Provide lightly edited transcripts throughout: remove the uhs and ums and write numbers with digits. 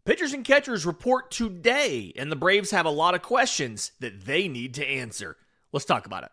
Pitchers and catchers report today, and the Braves have a lot of questions that they need to answer. Let's talk about it.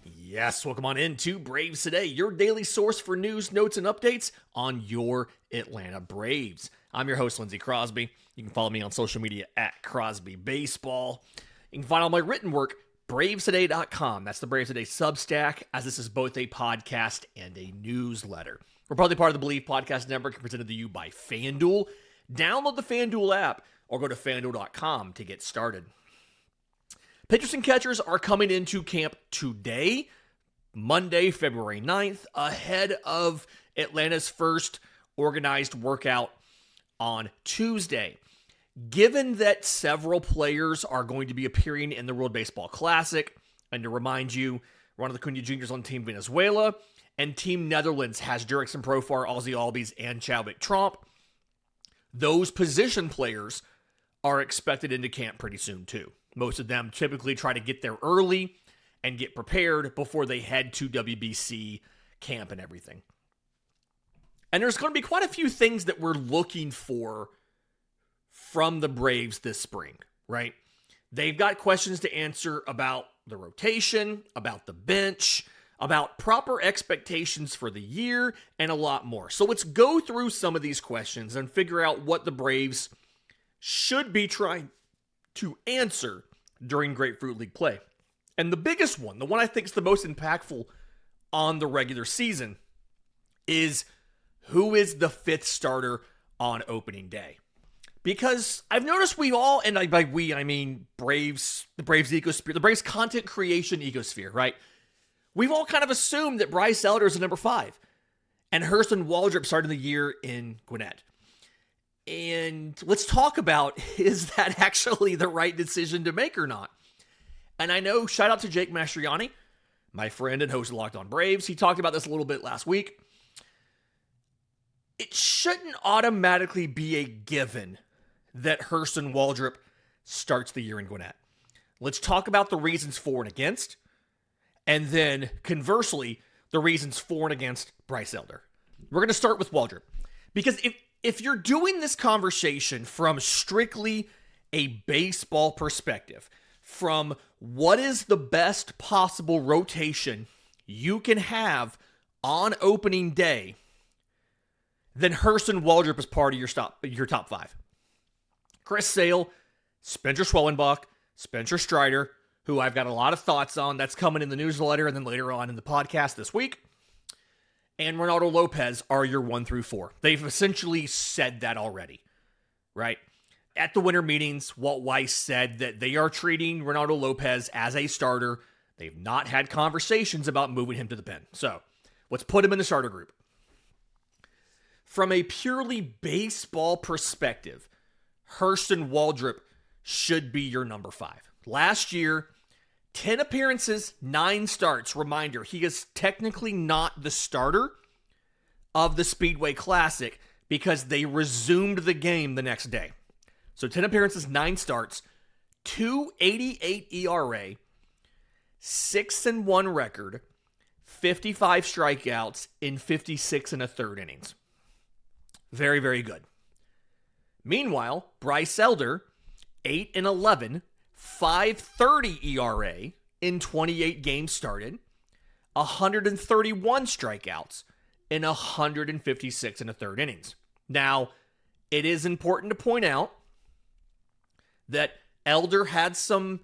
Yes, welcome on into Braves Today, your daily source for news, notes, and updates on your Atlanta Braves. I'm your host, Lindsey Crosby. You can follow me on social media at Crosby Baseball. You can find all my written work, bravestoday.com. That's the Braves Today Substack, as this is both a podcast and a newsletter. We're probably part of the Believe Podcast Network, presented to you by FanDuel. Download the FanDuel app or go to fanduel.com to get started. Pitchers and catchers are coming into camp today, Monday, February 9th, ahead of Atlanta's first organized workout on Tuesday. Given that several players are going to be appearing in the World Baseball Classic, and to remind you, Ronald Acuna Jr. is on Team Venezuela, and Team Netherlands has Jurickson Profar, Ozzy Albies, and Chadwick Tromp, those position players are expected into camp pretty soon too. Most of them typically try to get there early and get prepared before they head to WBC camp and everything. And there's going to be quite a few things that we're looking for from the Braves this spring, right? They've got questions to answer about the rotation, about the bench, about proper expectations for the year, and a lot more. So let's go through some of these questions and figure out what the Braves should be trying to answer during Grapefruit League play. And the biggest one, the one I think is the most impactful on the regular season, is who is the fifth starter on opening day? Because I've noticed we all, and by we, I mean Braves, the Braves ecosphere, the Braves content creation ecosphere, right? We've all kind of assumed that Bryce Elder is the number 5, and Hurston Waldrep started the year in Gwinnett. And let's talk about, is that actually the right decision to make or not? And I know, shout out to Jake Mastriani, my friend and host of Locked On Braves. He talked about this a little bit last week. It shouldn't automatically be a given that Hurston Waldrep starts the year in Gwinnett. Let's talk about the reasons for and against, and then conversely, the reasons for and against Bryce Elder. We're going to start with Waldrep, because if you're doing this conversation from strictly a baseball perspective, from what is the best possible rotation you can have on opening day, then Hurston Waldrep is part of your top 5. Chris Sale, Spencer Schwellenbach, Spencer Strider, who I've got a lot of thoughts on. That's coming in the newsletter and then later on in the podcast this week. And Ronaldo Lopez are your 1 through 4. They've essentially said that already, right? At the winter meetings, Walt Weiss said that they are treating Ronaldo Lopez as a starter. They've not had conversations about moving him to the pen. So let's put him in the starter group. From a purely baseball perspective, Hurston Waldrep should be your number 5. Last year, 10 appearances, 9 starts. Reminder, he is technically not the starter of the Speedway Classic because they resumed the game the next day. So 10 appearances, 9 starts, 2.88 ERA, 6-1 record, 55 strikeouts in 56 1/3 innings. Very, very good. Meanwhile, Bryce Elder, 8-11, 5.30 ERA in 28 games started, 131 strikeouts in 156 1/3 innings. Now, it is important to point out that Elder had some,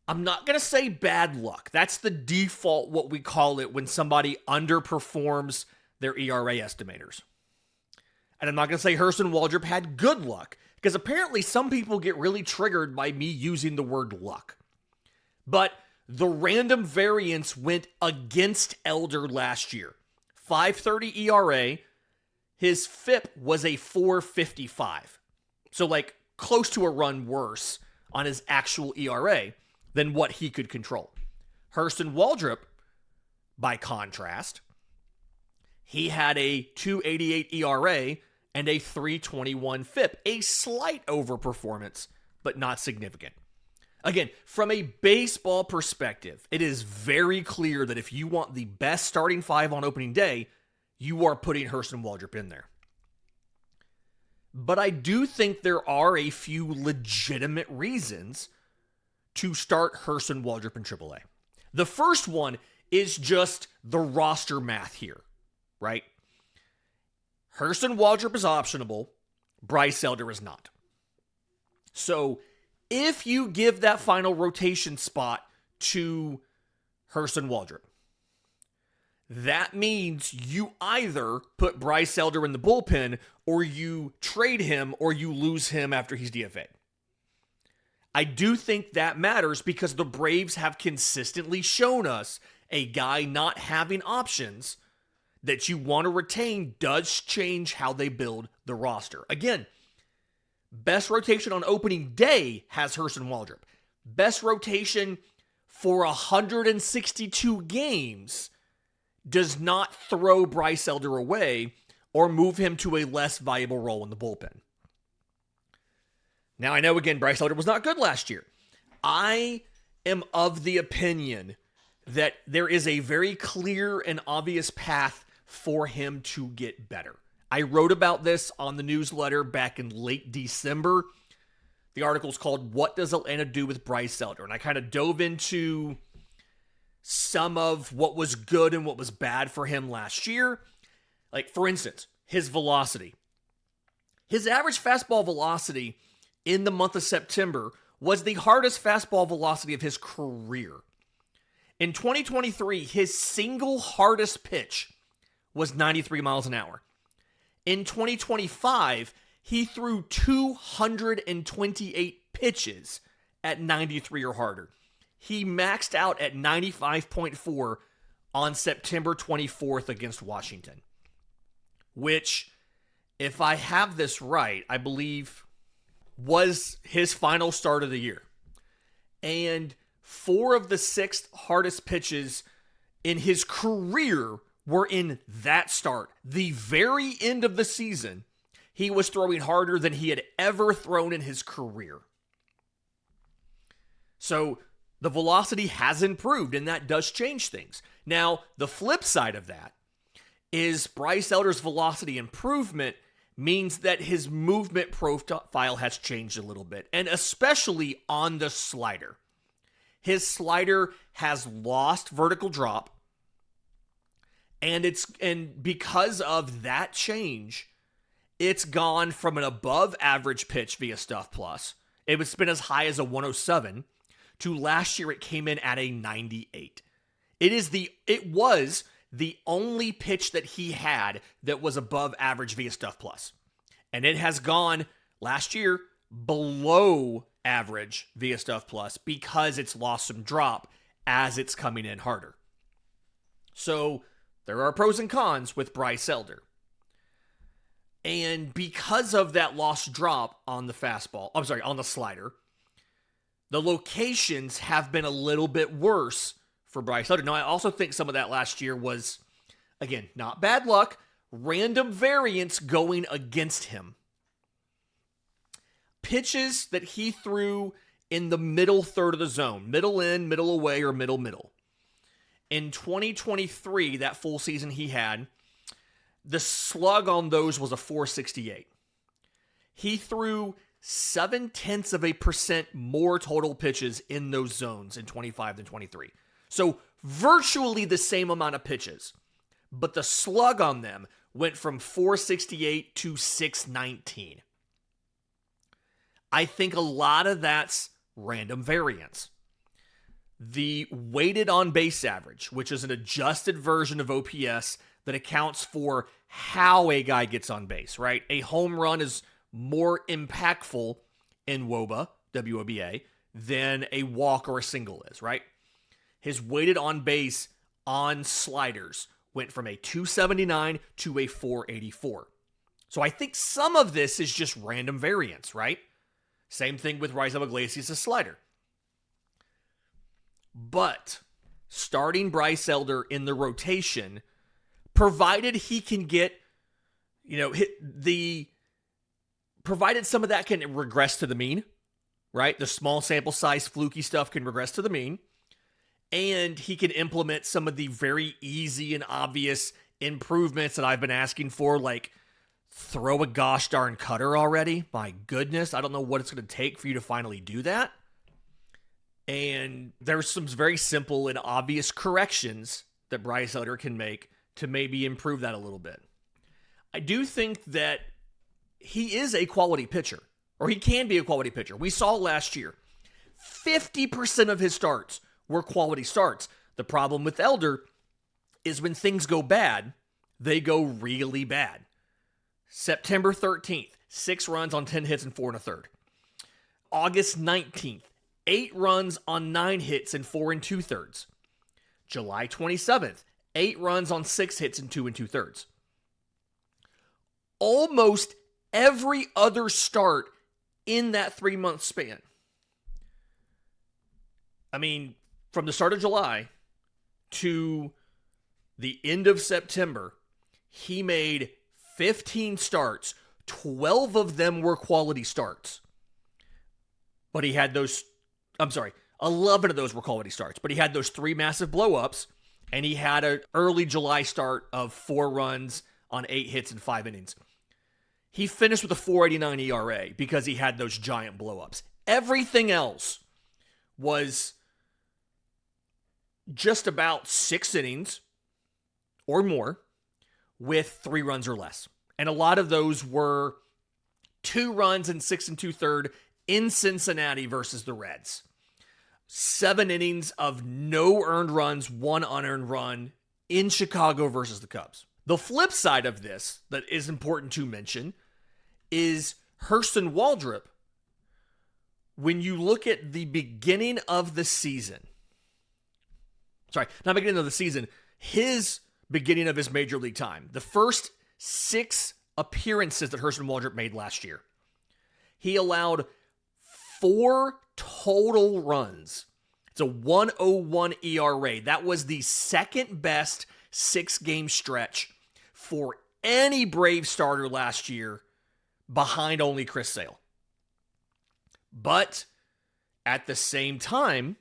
I'm not going to say bad luck. That's the default, what we call it when somebody underperforms their ERA estimators. And I'm not going to say Hurston Waldrep had good luck, because apparently some people get really triggered by me using the word luck. But the random variance went against Elder last year. 5.30 ERA, his FIP was a 4.55. So like close to a run worse on his actual ERA than what he could control. Hurston Waldrep, by contrast, he had a 2.88 ERA and a 321 FIP, a slight overperformance, but not significant. Again, from a baseball perspective, it is very clear that if you want the best starting five on opening day, you are putting Hurston Waldrep in there. But I do think there are a few legitimate reasons to start Hurston Waldrep in AAA. The first one is just the roster math here, right? Hurston Waldrep is optionable. Bryce Elder is not. So if you give that final rotation spot to Hurston Waldrep, that means you either put Bryce Elder in the bullpen or you trade him or you lose him after he's DFA'd. I do think that matters because the Braves have consistently shown us a guy not having options that you want to retain does change how they build the roster. Again, best rotation on opening day has Hurston Waldrep. Best rotation for 162 games does not throw Bryce Elder away or move him to a less valuable role in the bullpen. Now, I know, again, Bryce Elder was not good last year. I am of the opinion that there is a very clear and obvious path for him to get better. I wrote about this on the newsletter back in late December. The article is called "What Does Atlanta Do with Bryce Elder?" And I kind of dove into some of what was good and what was bad for him last year. Like, for instance, his velocity. His average fastball velocity in the month of September was the hardest fastball velocity of his career. In 2023, his single hardest pitch was 93 miles an hour. In 2025, he threw 228 pitches at 93 or harder. He maxed out at 95.4 on September 24th against Washington, which, if I have this right, I believe was his final start of the year. And 4 of the 6 hardest pitches in his career were in that start. The very end of the season, he was throwing harder than he had ever thrown in his career. So the velocity has improved, and that does change things. Now, the flip side of that is Bryce Elder's velocity improvement means that his movement profile has changed a little bit, and especially on the slider. His slider has lost vertical drop, and because of that change, it's gone from an above average pitch via Stuff Plus. It's been as high as a 107 to last year it came in at a 98. It was the only pitch that he had that was above average via Stuff Plus. And it has gone last year below average via Stuff Plus because it's lost some drop as it's coming in harder. So there are pros and cons with Bryce Elder. And because of that lost drop on the on the slider, the locations have been a little bit worse for Bryce Elder. Now, I also think some of that last year was, again, not bad luck, random variance going against him. Pitches that he threw in the middle third of the zone, middle in, middle away, or middle. In 2023, that full season he had, the slug on those was a 468. He threw 0.7% more total pitches in those zones in 25 than 23. So virtually the same amount of pitches, but the slug on them went from 468 to 619. I think a lot of that's random variance. The weighted on base average, which is an adjusted version of OPS that accounts for how a guy gets on base, right? A home run is more impactful in WOBA, than a walk or a single is, right? His weighted on base on sliders went from a 279 to a 484. So I think some of this is just random variance, right? Same thing with Rise of Iglesias' slider. But starting Bryce Elder in the rotation, provided he can get, the provided some of that can regress to the mean, right? The small sample size fluky stuff can regress to the mean. And he can implement some of the very easy and obvious improvements that I've been asking for, like throw a gosh darn cutter already. My goodness, I don't know what it's going to take for you to finally do that. And there's some very simple and obvious corrections that Bryce Elder can make to maybe improve that a little bit. I do think that he is a quality pitcher, or he can be a quality pitcher. We saw last year, 50% of his starts were quality starts. The problem with Elder is when things go bad, they go really bad. September 13th, 6 runs on 10 hits and 4 1/3. August 19th, 8 runs on 9 hits and 4 2/3. July 27th, 8 runs on 6 hits and 2 2/3. Almost every other start in that 3-month span. I mean, from the start of July to the end of September, he made 15 starts. 12 of them were quality starts. But he had 11 of those were quality starts. But he had those 3 massive blow-ups, and he had an early July start of 4 runs on 8 hits and 5 innings. He finished with a 4.89 ERA because he had those giant blow-ups. Everything else was just about 6 innings or more with 3 runs or less. And a lot of those were 2 runs and 6 2/3 in Cincinnati versus the Reds. 7 innings of no earned runs, 1 unearned run in Chicago versus the Cubs. The flip side of this that is important to mention is Hurston Waldrep. When you look at the beginning of the season, not beginning of the season, his beginning of his major league time, the first 6 appearances that Hurston Waldrep made last year, he allowed 4 total runs. It's a 1.01 ERA. That was the second best 6-game stretch for any Brave starter last year, behind only Chris Sale. But at the same time,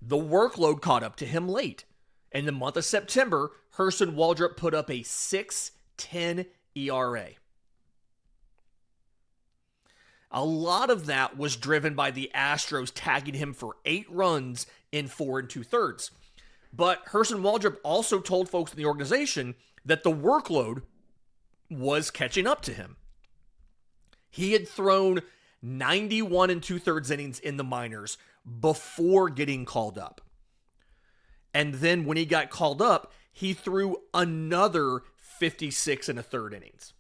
the workload caught up to him late. In the month of September, Hurston Waldrep put up a 6.10 ERA. A lot of that was driven by the Astros tagging him for 8 runs in 4 2/3. But Hurston Waldrep also told folks in the organization that the workload was catching up to him. He had thrown 91 2/3 innings in the minors before getting called up. And then when he got called up, he threw another 56 1/3 innings.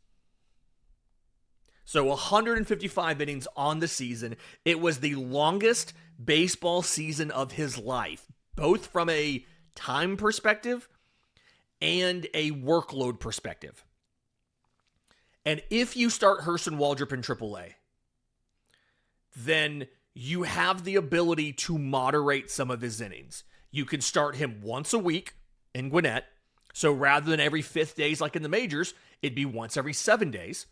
So 155 innings on the season. It was the longest baseball season of his life, both from a time perspective and a workload perspective. And if you start Hurston Waldrep in AAA, then you have the ability to moderate some of his innings. You can start him once a week in Gwinnett. So rather than every 5th days like in the majors, it'd be once every 7 days.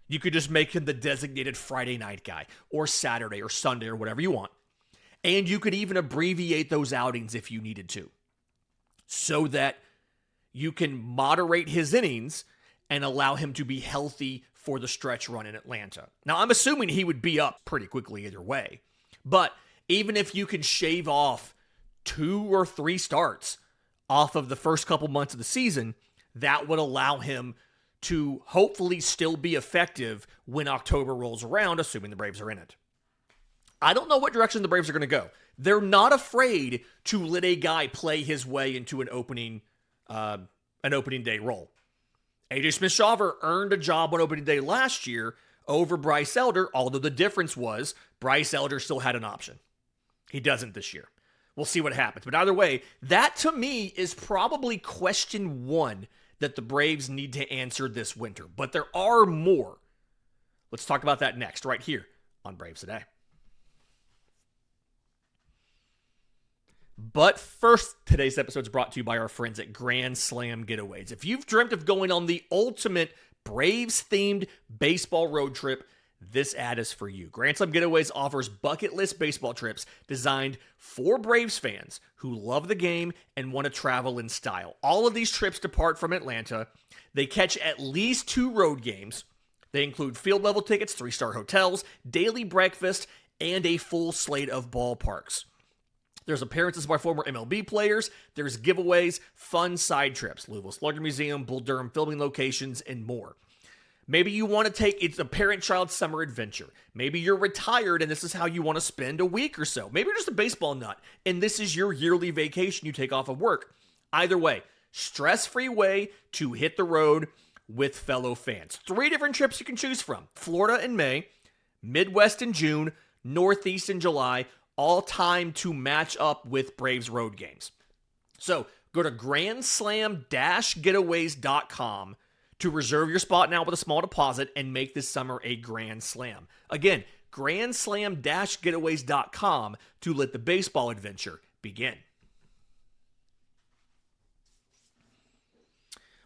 You could just make him the designated Friday night guy, or Saturday or Sunday or whatever you want. And you could even abbreviate those outings if you needed to, so that you can moderate his innings and allow him to be healthy for the stretch run in Atlanta. Now, I'm assuming he would be up pretty quickly either way. But even if you can shave off 2 or 3 starts off of the first couple months of the season, that would allow him to hopefully still be effective when October rolls around, assuming the Braves are in it. I don't know what direction the Braves are going to go. They're not afraid to let a guy play his way into an opening day role. AJ Smith-Shawver earned a job on opening day last year over Bryce Elder, although the difference was Bryce Elder still had an option. He doesn't this year. We'll see what happens. But either way, that to me is probably question 1 that the Braves need to answer this winter. But there are more. Let's talk about that next, right here on Braves Today. But first, today's episode is brought to you by our friends at Grand Slam Getaways. If you've dreamt of going on the ultimate Braves-themed baseball road trip, this ad is for you. Grand Slam Getaways offers bucket list baseball trips designed for Braves fans who love the game and want to travel in style. All of these trips depart from Atlanta. They catch at least 2 road games. They include field level tickets, 3-star hotels, daily breakfast, and a full slate of ballparks. There's appearances by former MLB players, there's giveaways, fun side trips, Louisville Slugger Museum, Bull Durham filming locations, and more. Maybe you want to take, it's a parent-child summer adventure. Maybe you're retired and this is how you want to spend a week or so. Maybe you're just a baseball nut and this is your yearly vacation you take off of work. Either way, stress-free way to hit the road with fellow fans. 3 different trips you can choose from. Florida in May, Midwest in June, Northeast in July, all timed to match up with Braves road games. So go to grandslam-getaways.com to reserve your spot now with a small deposit and make this summer a Grand Slam. Again, grandslam-getaways.com to let the baseball adventure begin.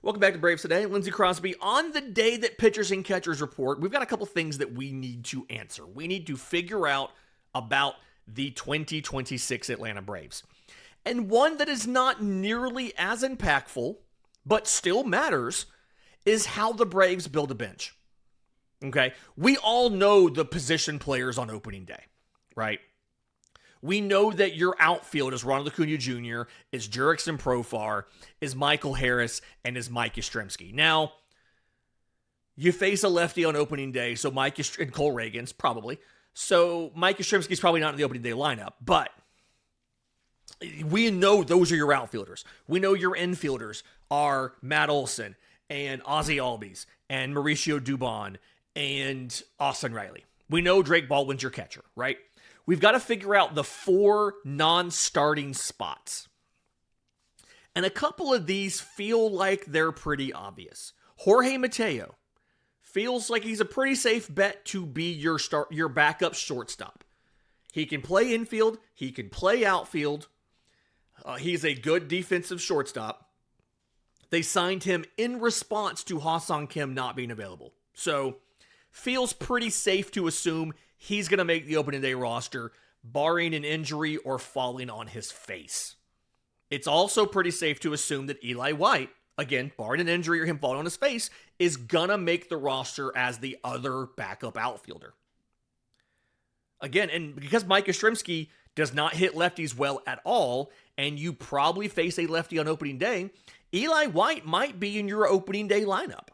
Welcome back to Braves Today. Lindsey Crosby. On the day that pitchers and catchers report, we've got a couple things that we need to answer. We need to figure out about the 2026 Atlanta Braves. And one that is not nearly as impactful, but still matters, is how the Braves build a bench. Okay? We all know the position players on opening day, right? We know that your outfield is Ronald Acuna Jr., is Jurickson Profar, is Michael Harris, and is Mike Yastrzemski. Now, you face a lefty on opening day, so and Cole Reagans, probably. So Mike Yastrzemski's probably not in the opening day lineup, but we know those are your outfielders. We know your infielders are Matt Olson and Ozzie Albies and Mauricio Dubon and Austin Riley. We know Drake Baldwin's your catcher, right? We've got to figure out the 4 non-starting spots. And a couple of these feel like they're pretty obvious. Jorge Mateo feels like he's a pretty safe bet to be your backup shortstop. He can play infield. He can play outfield. He's a good defensive shortstop. They signed him in response to Ha-Seong Kim not being available. So, feels pretty safe to assume he's going to make the opening day roster, barring an injury or falling on his face. It's also pretty safe to assume that Eli White, again, barring an injury or him falling on his face, is going to make the roster as the other backup outfielder. Again, and because Mike Yastrzemski does not hit lefties well at all, and you probably face a lefty on opening day, Eli White might be in your opening day lineup.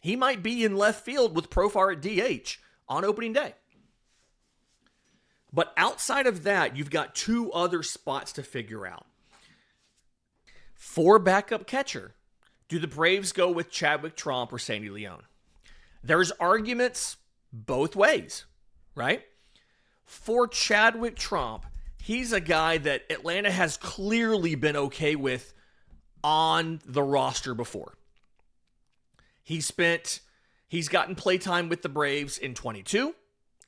He might be in left field with Profar at DH on opening day. But outside of that, you've got 2 other spots to figure out. For backup catcher, do the Braves go with Chadwick Tromp or Sandy Leon? There's arguments both ways, right? For Chadwick Tromp, he's a guy that Atlanta has clearly been okay with on the roster before. He's gotten playtime with the Braves in 22,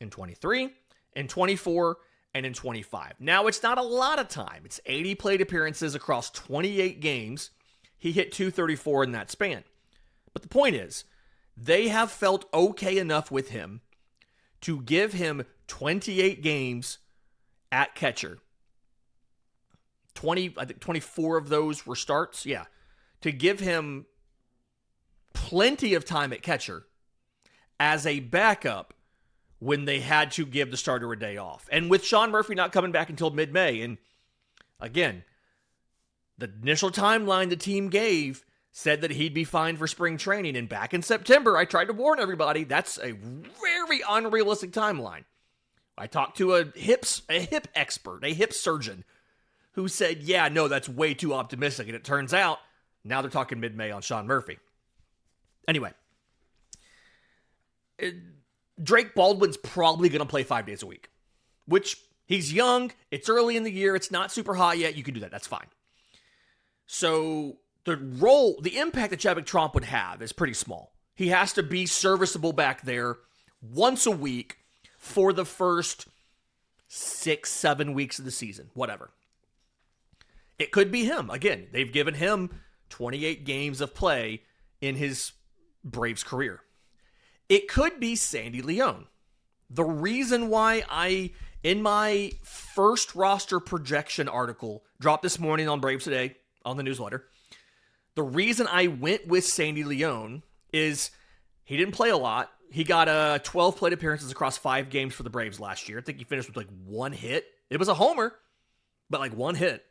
in 23, in 24, and in 25. Now, it's not a lot of time. It's 80 plate appearances across 28 games. He hit .234 in that span. But the point is, they have felt okay enough with him to give him 28 games at catcher. I think 24 of those were starts. Yeah. To give him plenty of time at catcher as a backup when they had to give the starter a day off. And with Sean Murphy not coming back until mid-May, and again, the initial timeline the team gave said that he'd be fine for spring training. And back in September, I tried to warn everybody, that's a very unrealistic timeline. I talked to a hip expert, a hip surgeon, who said, yeah, no, that's way too optimistic. And it turns out, now they're talking mid-May on Sean Murphy. Anyway, Drake Baldwin's probably going to play 5 days a week, which he's young. It's early in the year. It's not super hot yet. You can do that. That's fine. So the impact that Chadwick Tromp would have is pretty small. He has to be serviceable back there once a week for the first 6-7 weeks of the season, whatever. It could be him. Again, they've given him 28 games of play in his Braves career. It could be Sandy Leon. The reason why in my first roster projection article, dropped this morning on Braves Today on the newsletter, the reason I went with Sandy Leon is he didn't play a lot. He got 12 plate appearances across 5 games for the Braves last year. I think he finished with like 1 hit. It was a homer, but like 1 hit.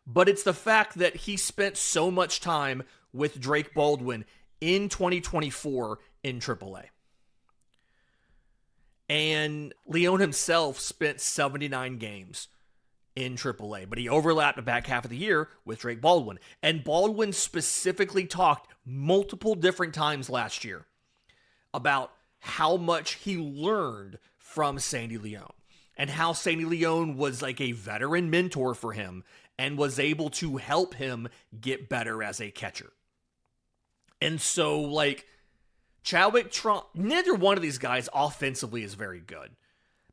But it's the fact that he spent so much time with Drake Baldwin in 2024 in AAA. And Leon himself spent 79 games in AAA, but he overlapped the back half of the year with Drake Baldwin. And Baldwin specifically talked multiple different times last year about how much he learned from Sandy Leon and how Sandy Leon was like a veteran mentor for him and was able to help him get better as a catcher. And so, like, Chadwick Tromp, neither one of these guys offensively is very good.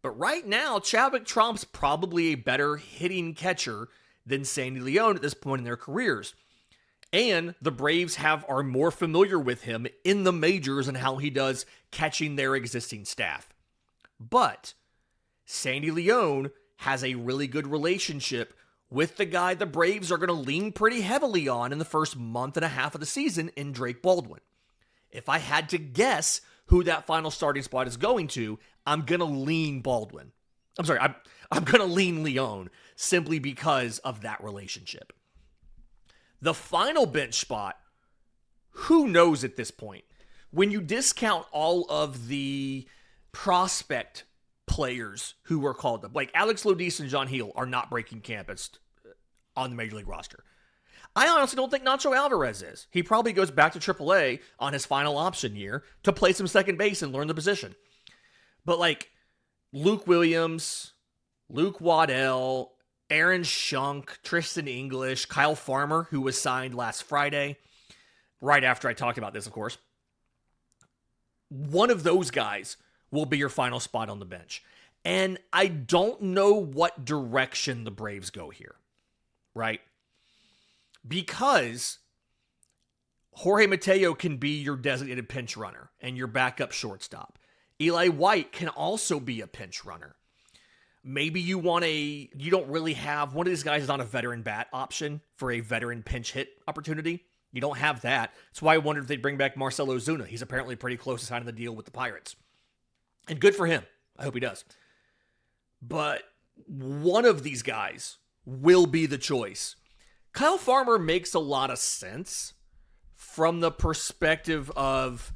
But right now, Chadwick Tromp's probably a better hitting catcher than Sandy Leon at this point in their careers. And the Braves are more familiar with him in the majors and how he does catching their existing staff. But Sandy Leon has a really good relationship with the guy the Braves are going to lean pretty heavily on in the first month and a half of the season in Drake Baldwin. If I had to guess who that final starting spot is going to, I'm going to lean Baldwin. I'm sorry, I'm going to lean Leon simply because of that relationship. The final bench spot, who knows at this point? When you discount all of the prospect players who were called up, like Alex Lodis and John Heel are not breaking camp on the Major League roster. I honestly don't think Nacho Alvarez is. He probably goes back to AAA on his final option year to play some second base and learn the position. But like Luke Williams, Luke Waddell, Aaron Schunk, Tristan English, Kyle Farmer, who was signed last Friday, right after I talked about this, of course. One of those guys will be your final spot on the bench. And I don't know what direction the Braves go here, right? Because Jorge Mateo can be your designated pinch runner and your backup shortstop. Eli White can also be a pinch runner. Maybe you don't really have, one of these guys is not a veteran bat option for a veteran pinch hit opportunity. You don't have that. That's why I wondered if they'd bring back Marcell Ozuna. He's apparently pretty close to signing the deal with the Pirates. And good for him. I hope he does. But one of these guys will be the choice. Kyle Farmer makes a lot of sense from the perspective of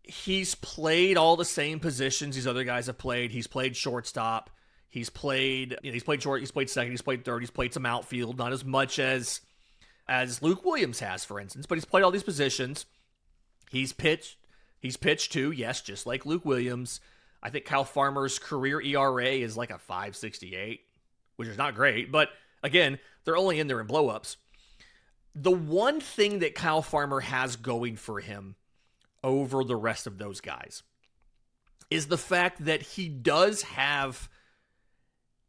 he's played all the same positions these other guys have played. He's played shortstop. He's played short. He's played second. He's played third. He's played some outfield. Not as much as Luke Williams has, for instance, but he's played all these positions. He's pitched too, yes, just like Luke Williams. I think Kyle Farmer's career ERA is like a 5.68, which is not great, but again, they're only in there in blowups. The one thing that Kyle Farmer has going for him over the rest of those guys is the fact that he does have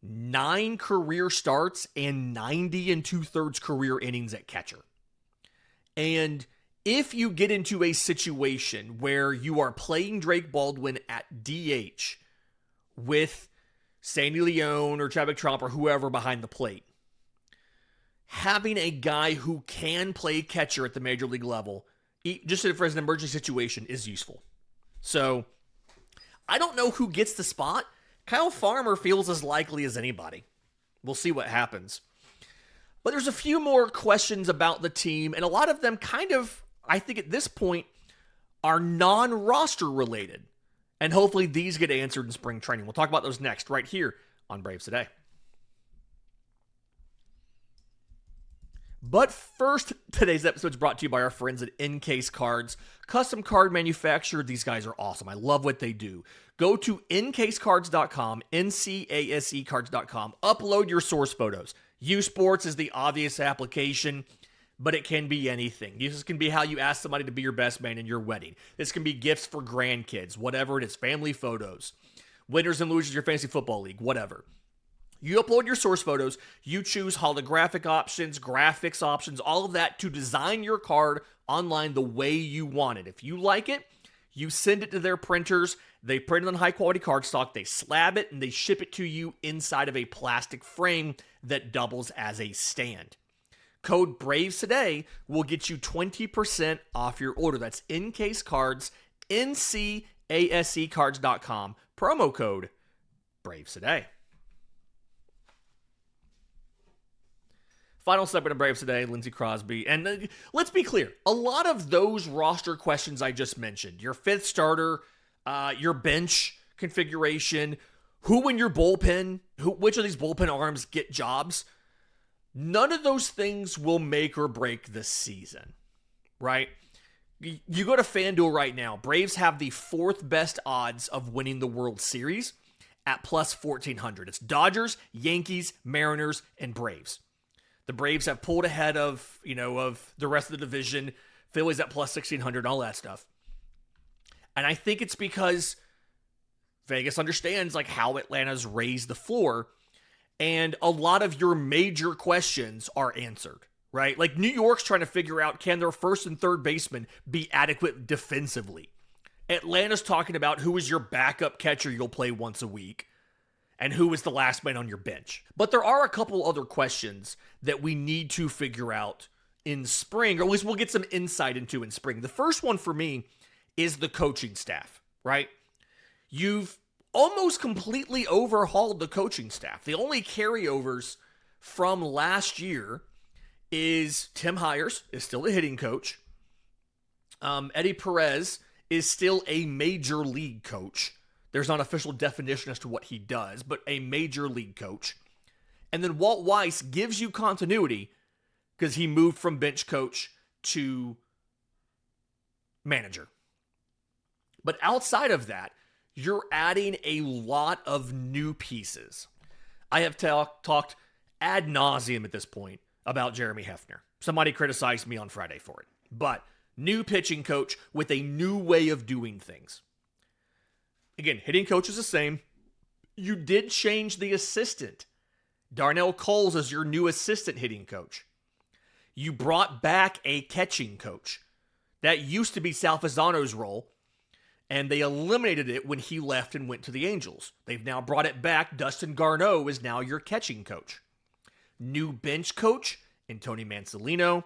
9 career starts and 90 2/3 career innings at catcher. And if you get into a situation where you are playing Drake Baldwin at DH with Sandy Leon or Chadwick Tromp or whoever behind the plate, having a guy who can play catcher at the major league level, just for as an emergency situation, is useful. So, I don't know who gets the spot. Kyle Farmer feels as likely as anybody. We'll see what happens. But there's a few more questions about the team, and a lot of them kind of, I think at this point, are non-roster related. And hopefully these get answered in spring training. We'll talk about those next, right here on Braves Today. But first, today's episode is brought to you by our friends at Encase Cards. Custom card manufacturer. These guys are awesome. I love what they do. Go to encasecards.com, N-C-A-S-E cards.com. Upload your source photos. U Sports is the obvious application, but it can be anything. This can be how you ask somebody to be your best man in your wedding. This can be gifts for grandkids, whatever it is, family photos, winners and losers of your fantasy football league, whatever. You upload your source photos, you choose holographic options, graphics options, all of that to design your card online the way you want it. If you like it, You send it to their printers, they print it on high quality cardstock, they slab it, and they ship it to you inside of a plastic frame that doubles as a stand. Code BRAVES today will get you 20% off your order. That's Encase Cards, NCASEcards.com. Promo code BRAVES today. Final segment of Braves today, Lindsey Crosby. And let's be clear, a lot of those roster questions I just mentioned, your fifth starter, your bench configuration, who in your bullpen, which of these bullpen arms get jobs, none of those things will make or break the season, right? You go to FanDuel right now, Braves have the fourth best odds of winning the World Series at plus 1,400. It's Dodgers, Yankees, Mariners, and Braves. The Braves have pulled ahead of the rest of the division. Phillies at plus 1,600, all that stuff. And I think it's because Vegas understands like how Atlanta's raised the floor, and a lot of your major questions are answered, right? Like New York's trying to figure out, can their first and third baseman be adequate defensively? Atlanta's talking about who is your backup catcher you'll play once a week, and who is the last man on your bench. But there are a couple other questions that we need to figure out in spring, or at least we'll get some insight into in spring. The first one for me is the coaching staff, right? You've almost completely overhauled the coaching staff. The only carryovers from last year is Tim Hires is still a hitting coach. Eddie Perez is still a major league coach. There's not an official definition as to what he does, but a major league coach. And then Walt Weiss gives you continuity because he moved from bench coach to manager. But outside of that, you're adding a lot of new pieces. I have talked ad nauseum at this point about Jeremy Hefner. Somebody criticized me on Friday for it. But new pitching coach with a new way of doing things. Again, hitting coach is the same. You did change the assistant. Darnell Coles is your new assistant hitting coach. You brought back a catching coach. That used to be Sal Fasano's role, and they eliminated it when he left and went to the Angels. They've now brought it back. Dustin Garneau is now your catching coach. New bench coach, Tony Mansolino.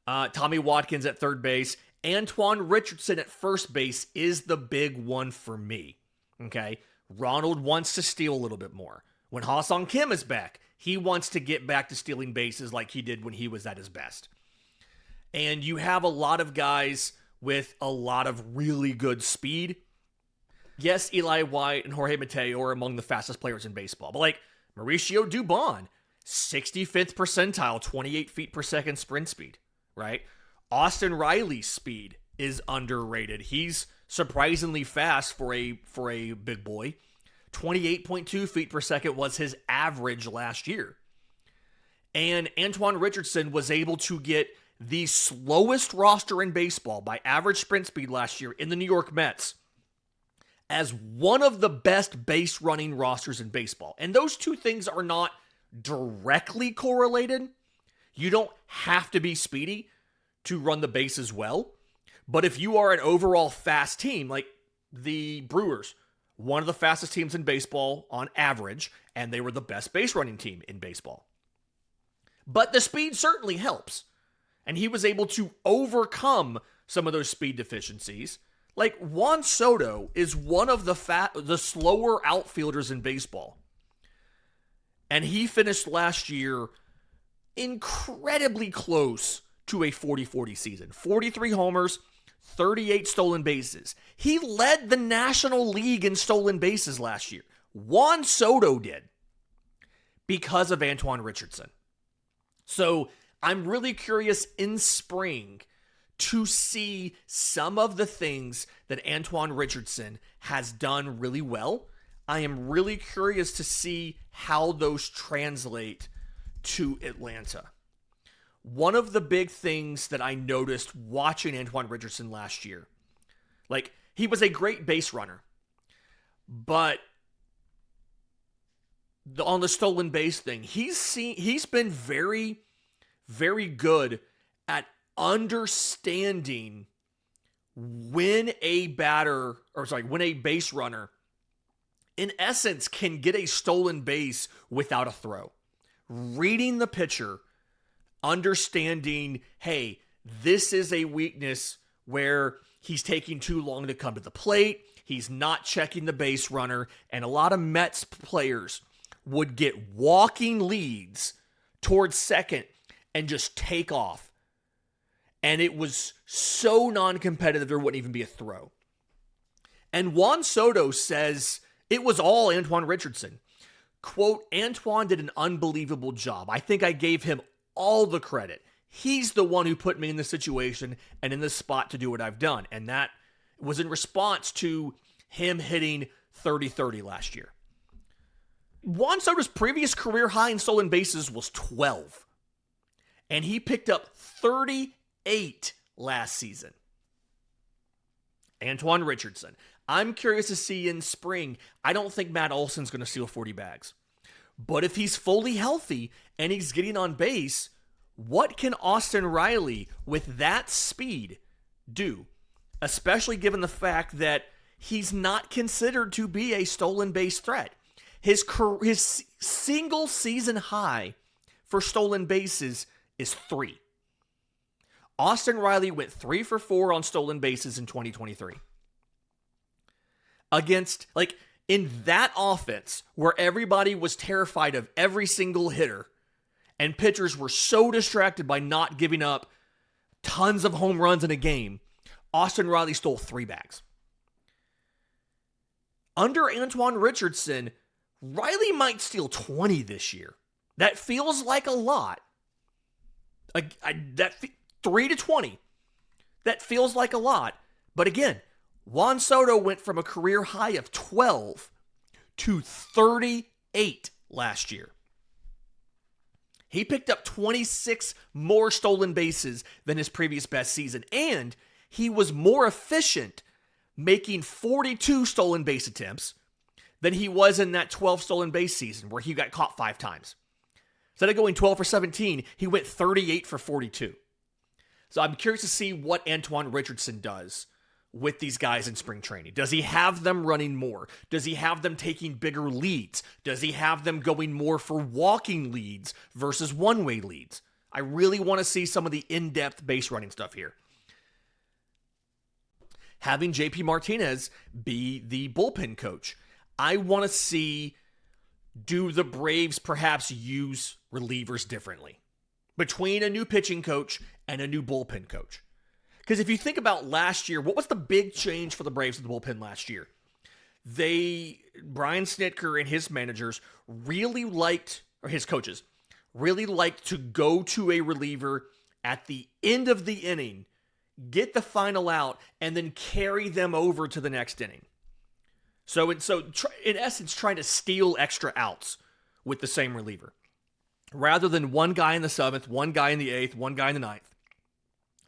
Tommy Watkins at third base. Antoine Richardson at first base is the big one for me. Okay? Ronald wants to steal a little bit more. When Ha-Seong Kim is back, he wants to get back to stealing bases like he did when he was at his best. And you have a lot of guys with a lot of really good speed. Yes, Eli White and Jorge Mateo are among the fastest players in baseball. But like Mauricio Dubon, 65th percentile, 28 feet per second sprint speed, right? Austin Riley's speed is underrated. He's surprisingly fast for a big boy. 28.2 feet per second was his average last year. And Antoine Richardson was able to get the slowest roster in baseball by average sprint speed last year in the New York Mets as one of the best base running rosters in baseball. And those two things are not directly correlated. You don't have to be speedy to run the bases well. But if you are an overall fast team, like the Brewers, one of the fastest teams in baseball on average, and they were the best base running team in baseball. But the speed certainly helps. And he was able to overcome some of those speed deficiencies. Like Juan Soto is one of the slower outfielders in baseball. And he finished last year incredibly close to a 40-40 season. 43 homers, 38 stolen bases. He led the National League in stolen bases last year. Juan Soto did because of Antoine Richardson. So I'm really curious in spring to see some of the things that Antoine Richardson has done really well. I am really curious to see how those translate to Atlanta. One of the big things that I noticed watching Antoine Richardson last year, like he was a great base runner, but on the stolen base thing, he's been very, very good at understanding when a base runner, in essence, can get a stolen base without a throw. Reading the pitcher, understanding, hey, this is a weakness where he's taking too long to come to the plate, he's not checking the base runner, and a lot of Mets players would get walking leads towards second and just take off. And it was so non-competitive, there wouldn't even be a throw. And Juan Soto says it was all Antoine Richardson. Quote, Antoine did an unbelievable job. I think I gave him all the credit. He's the one who put me in the situation and in the spot to do what I've done. And that was in response to him hitting 30-30 last year. Juan Soto's previous career high in stolen bases was 12. And he picked up 38 last season. Antoine Richardson. I'm curious to see in spring. I don't think Matt Olson's going to steal 40 bags. But if he's fully healthy and he's getting on base, what can Austin Riley with that speed do? Especially given the fact that he's not considered to be a stolen base threat. His single season high for stolen bases is 3. Austin Riley went 3 for 4 on stolen bases in 2023. Against, in that offense where everybody was terrified of every single hitter and pitchers were so distracted by not giving up tons of home runs in a game, Austin Riley stole 3 bags. Under Antoine Richardson, Riley might steal 20 this year. That feels like a lot. 3 to 20. That feels like a lot. But again, Juan Soto went from a career high of 12 to 38 last year. He picked up 26 more stolen bases than his previous best season, and he was more efficient making 42 stolen base attempts than he was in that 12 stolen base season where he got caught 5 times. Instead of going 12 for 17, he went 38 for 42. So I'm curious to see what Antoine Richardson does with these guys in spring training. Does he have them running more? Does he have them taking bigger leads? Does he have them going more for walking leads versus one-way leads? I really want to see some of the in-depth base running stuff here. Having JP Martinez be the bullpen coach, I want to see, do the Braves perhaps use relievers differently between a new pitching coach and a new bullpen coach? Because if you think about last year, what was the big change for the Braves in the bullpen last year? Brian Snitker and his managers really liked, or his coaches, really liked to go to a reliever at the end of the inning, get the final out, and then carry them over to the next inning. So in essence, trying to steal extra outs with the same reliever. Rather than one guy in the 7th, one guy in the 8th, one guy in the 9th.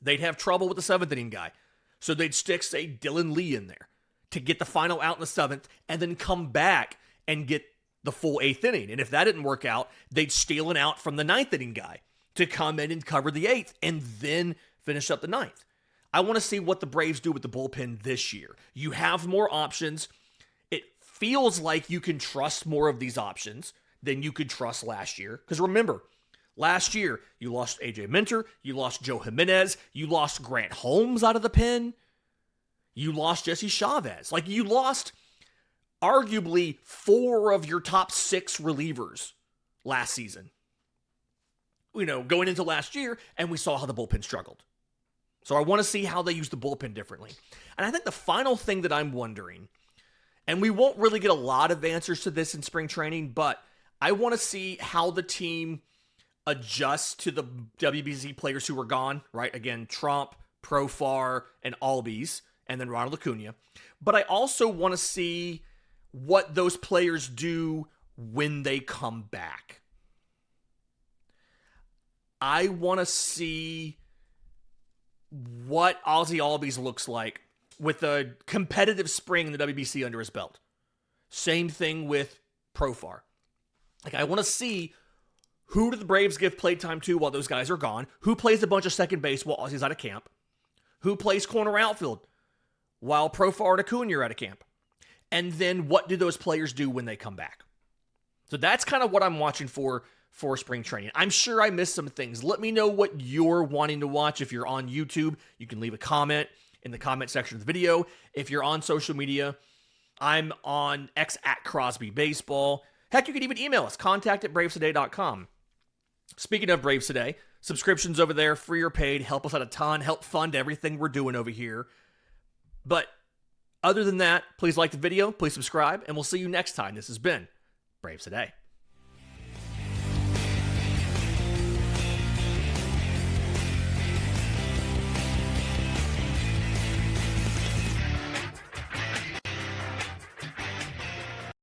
They'd have trouble with the 7th inning guy. So they'd stick, say, Dylan Lee in there to get the final out in the 7th and then come back and get the full 8th inning. And if that didn't work out, they'd steal an out from the 9th inning guy to come in and cover the 8th and then finish up the 9th. I want to see what the Braves do with the bullpen this year. You have more options. It feels like you can trust more of these options than you could trust last year. Because remember, last year, you lost AJ Minter, you lost Joe Jimenez, you lost Grant Holmes out of the pen, you lost Jesse Chavez. You lost arguably 4 of your top 6 relievers last season. Going into last year, and we saw how the bullpen struggled. So I want to see how they use the bullpen differently. And I think the final thing that I'm wondering, and we won't really get a lot of answers to this in spring training, but I want to see how the team adjust to the WBC players who were gone, right? Again, Trump, Profar, and Albies, and then Ronald Acuna. But I also want to see what those players do when they come back. I want to see what Ozzy Albies looks like with a competitive spring in the WBC under his belt. Same thing with Profar. I want to see, who do the Braves give playtime to while those guys are gone? Who plays a bunch of second base while Ozzy's out of camp? Who plays corner outfield while Profar and Acuna are at a camp? And then what do those players do when they come back? So that's kind of what I'm watching for spring training. I'm sure I missed some things. Let me know what you're wanting to watch. If you're on YouTube, you can leave a comment in the comment section of the video. If you're on social media, I'm on X at Crosby Baseball. Heck, you can even email us, contact@bravestoday.com. Speaking of Braves Today, subscriptions over there, free or paid, help us out a ton, help fund everything we're doing over here. But other than that, please like the video, please subscribe, and we'll see you next time. This has been Braves Today.